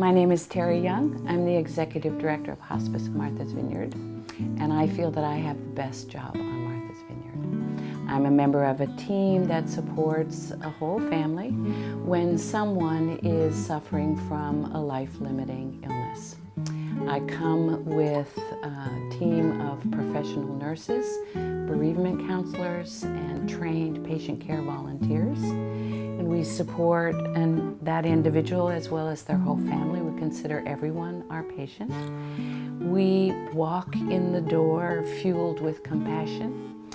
My name is Terry Young. I'm the Executive Director of Hospice of Martha's Vineyard, and I feel that I have the best job on Martha's Vineyard. I'm a member of a team that supports a whole family when someone is suffering from a life-limiting illness. I come with a team of professional nurses, bereavement counselors, and trained patient care volunteers. And we support that individual as well as their whole family. We consider everyone our patient. We walk in the door fueled with compassion.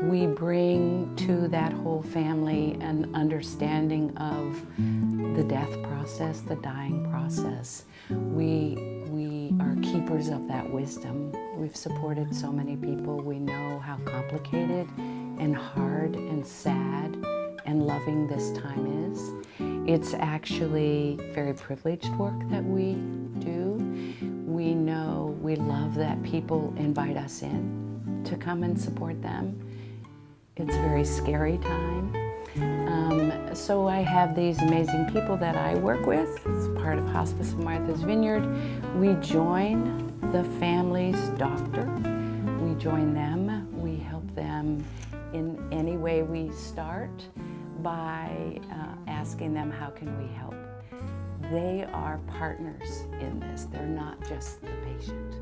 We bring to that whole family an understanding of the death process, the dying process. We are keepers of that wisdom. We've supported so many people. We know how complicated and hard and sad and loving this time is. It's actually very privileged work that we do. We know, we love that people invite us in to come and support them. It's a very scary time. So I have these amazing people that I work with. It's part of Hospice of Martha's Vineyard. We join the family's doctor. We join them. We help them in any way we start by asking them, how can we help? They are partners in this. They're not just the patient.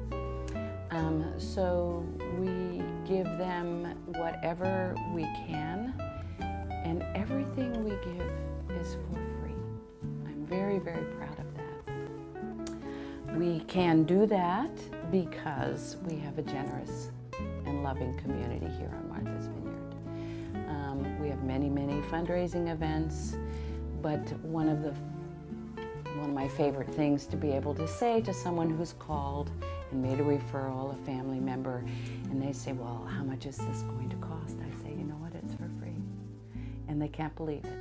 So we give them whatever we can, and everything we give is for free. I'm very, very proud of that. We can do that because we have a generous and loving community here on Martha's Vineyard. We have many, many fundraising events, but one of my favorite things to be able to say to someone who's called and made a referral, a family member, and they say, well, how much is this going to cost? I say, you know what, it's for free. And they can't believe it.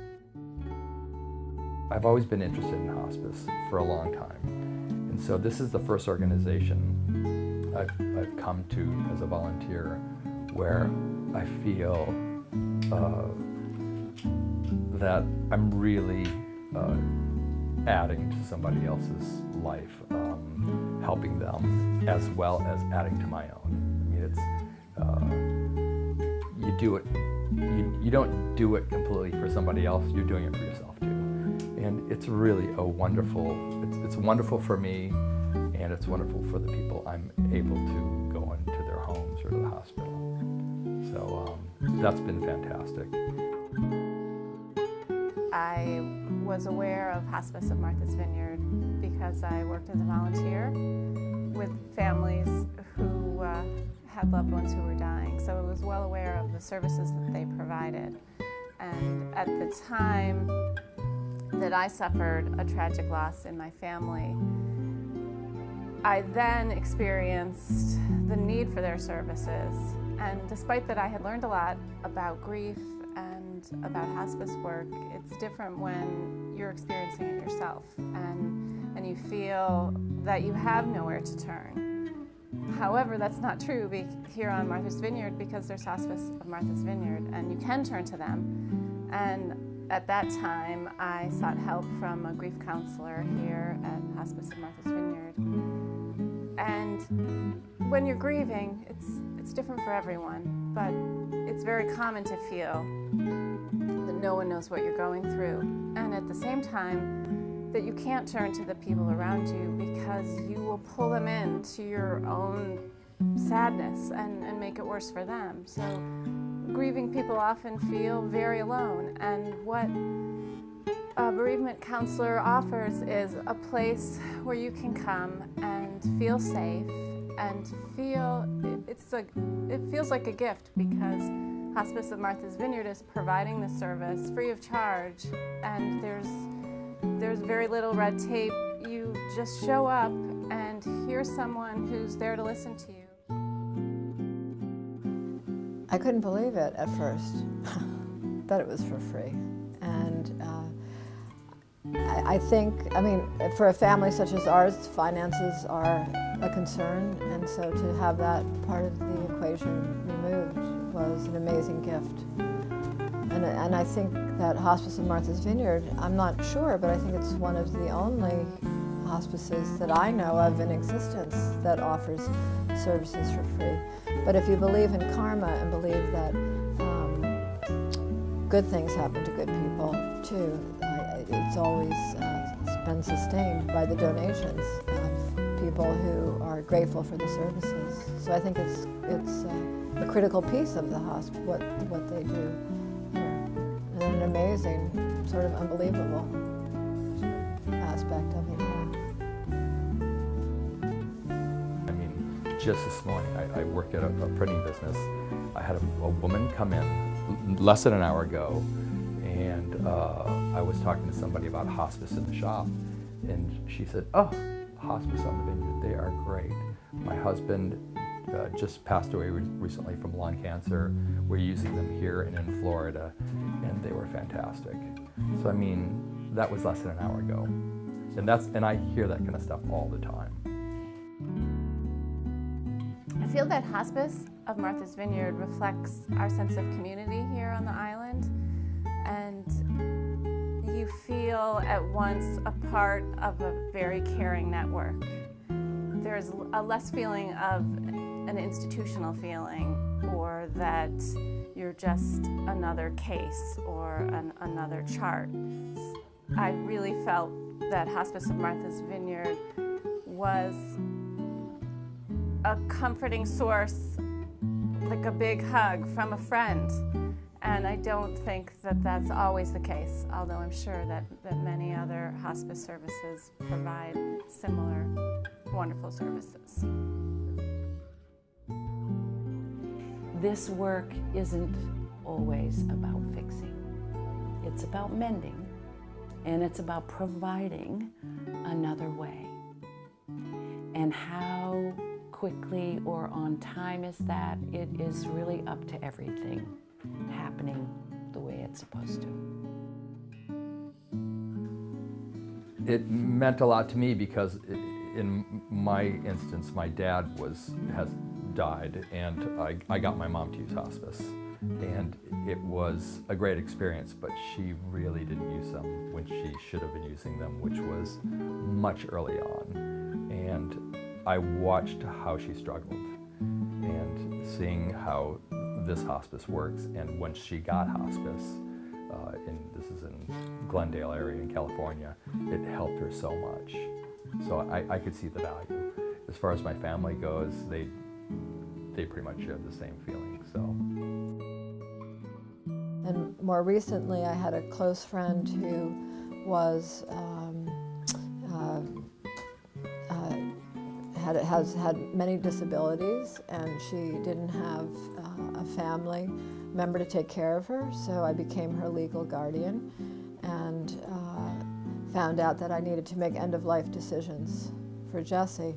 I've always been interested in hospice for a long time. And so this is the first organization I've come to as a volunteer where I feel that I'm really adding to somebody else's life, helping them as well as adding to my own. I mean, it's you do it. You don't do it completely for somebody else. You're doing it for yourself too, and it's really a wonderful. It's wonderful for me, and it's wonderful for the people I'm able to go into their homes or to the hospital. So that's been fantastic. I was aware of Hospice of Martha's Vineyard because I worked as a volunteer with families who had loved ones who were dying. So I was well aware of the services that they provided. And at the time that I suffered a tragic loss in my family, I then experienced the need for their services. And despite that I had learned a lot about grief and about hospice work, it's different when you're experiencing it yourself and you feel that you have nowhere to turn. However, that's not true here on Martha's Vineyard because there's Hospice of Martha's Vineyard and you can turn to them. And at that time, I sought help from a grief counselor here at Hospice of Martha's Vineyard. And when you're grieving, it's different for everyone, but it's very common to feel that no one knows what you're going through. And at the same time, that you can't turn to the people around you because you will pull them into your own sadness and make it worse for them. So grieving people often feel very alone. And what a bereavement counselor offers is a place where you can come and feel safe and feel it feels like a gift because Hospice of Martha's Vineyard is providing the service free of charge, and there's very little red tape. You just show up and hear someone who's there to listen to you. I couldn't believe it at first, that it was for free. And I think, for a family such as ours, finances are a concern, and so to have that part of the equation removed was an amazing gift. And I think that Hospice of Martha's Vineyard, I'm not sure, but I think it's one of the only hospices that I know of in existence that offers services for free. But if you believe in karma and believe that good things happen to good people too, it's always been sustained by the donations of people who are grateful for the services. So I think it's a critical piece of the hospice, what they do here, and an amazing, sort of unbelievable aspect of it. I mean, just this morning, I work at a printing business. I had a woman come in less than an hour ago, and I was talking to somebody about hospice in the shop, and she said, "Oh, hospice on the Vineyard, they are great. My husband just passed away recently from lung cancer. We're using them here and in Florida, and they were fantastic." So I mean, that was less than an hour ago, and I hear that kind of stuff all the time. I feel that Hospice of Martha's Vineyard reflects our sense of community here on the island, and you feel at once a part of a very caring network. There's a less feeling of an institutional feeling, or that you're just another case or another chart. I really felt that Hospice of Martha's Vineyard was a comforting source, like a big hug from a friend. And I don't think that that's always the case, although I'm sure that many other hospice services provide similar wonderful services. This work isn't always about fixing. It's about mending, and it's about providing another way. And how quickly or on time is that? It is really up to everything happening the way it's supposed to. It meant a lot to me because in my instance, my dad has died, and I got my mom to use hospice. And it was a great experience, but she really didn't use them when she should have been using them, which was much early on. And I watched how she struggled, and seeing how this hospice works. And when she got hospice, this is in Glendale area in California, it helped her so much. So I could see the value. As far as my family goes, they pretty much share the same feeling. So. And more recently, I had a close friend who was has had many disabilities, and she didn't have a family member to take care of her, so I became her legal guardian, and found out that I needed to make end-of-life decisions for Jessie,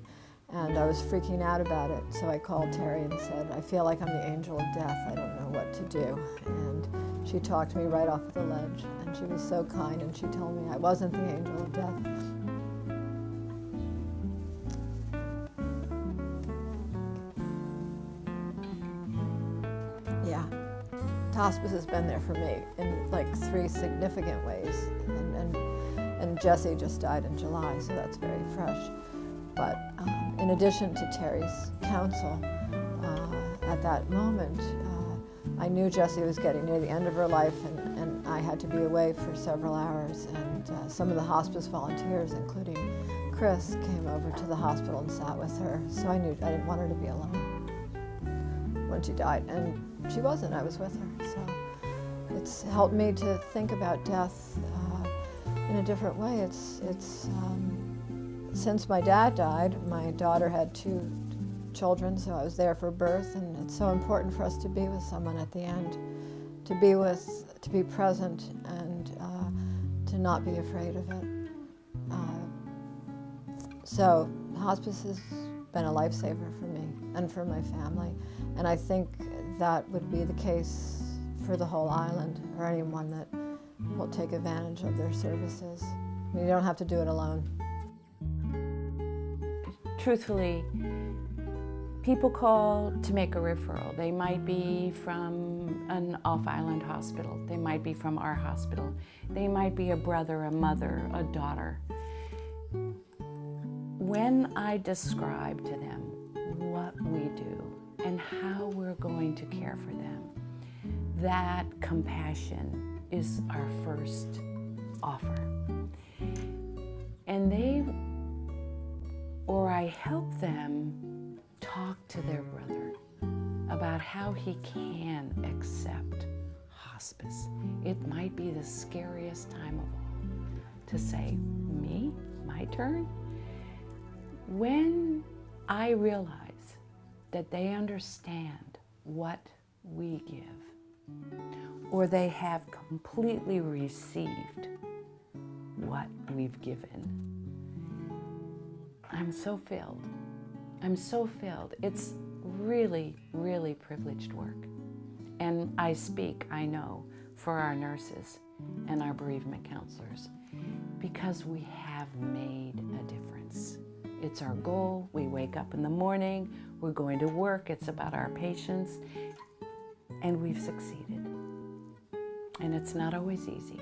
and I was freaking out about it. So I called Terry and said, "I feel like I'm the angel of death. I don't know what to do." And she talked me right off the ledge, and she was so kind, and she told me I wasn't the angel of death. Yeah, hospice has been there for me in like 3 significant ways, and Jessie just died in July, so that's very fresh. But in addition to Terry's counsel, at that moment, I knew Jessie was getting near the end of her life, and I had to be away for several hours, and some of the hospice volunteers, including Chris, came over to the hospital and sat with her, so I knew I didn't want her to be alone when she died, and she wasn't. I was with her, so it's helped me to think about death in a different way. It's since my dad died, my daughter had 2 children, so I was there for birth, and it's so important for us to be with someone at the end, to be present, and to not be afraid of it. So hospice has been a lifesaver for me and for my family, and I think that would be the case for the whole island, or anyone that will take advantage of their services. I mean, you don't have to do it alone. Truthfully, people call to make a referral. They might be from an off-island hospital. They might be from our hospital. They might be a brother, a mother, a daughter. When I describe to them what we do and how we're going to care for them, that compassion is our first offer. And I help them talk to their brother about how he can accept hospice. It might be the scariest time of all to say, me, my turn. When I realize that they understand what we give, or they have completely received what we've given, I'm so filled. I'm so filled. It's really, really privileged work. And I speak, I know, for our nurses and our bereavement counselors, because we have made a difference. It's our goal. We wake up in the morning, we're going to work, it's about our patients, and we've succeeded. And it's not always easy.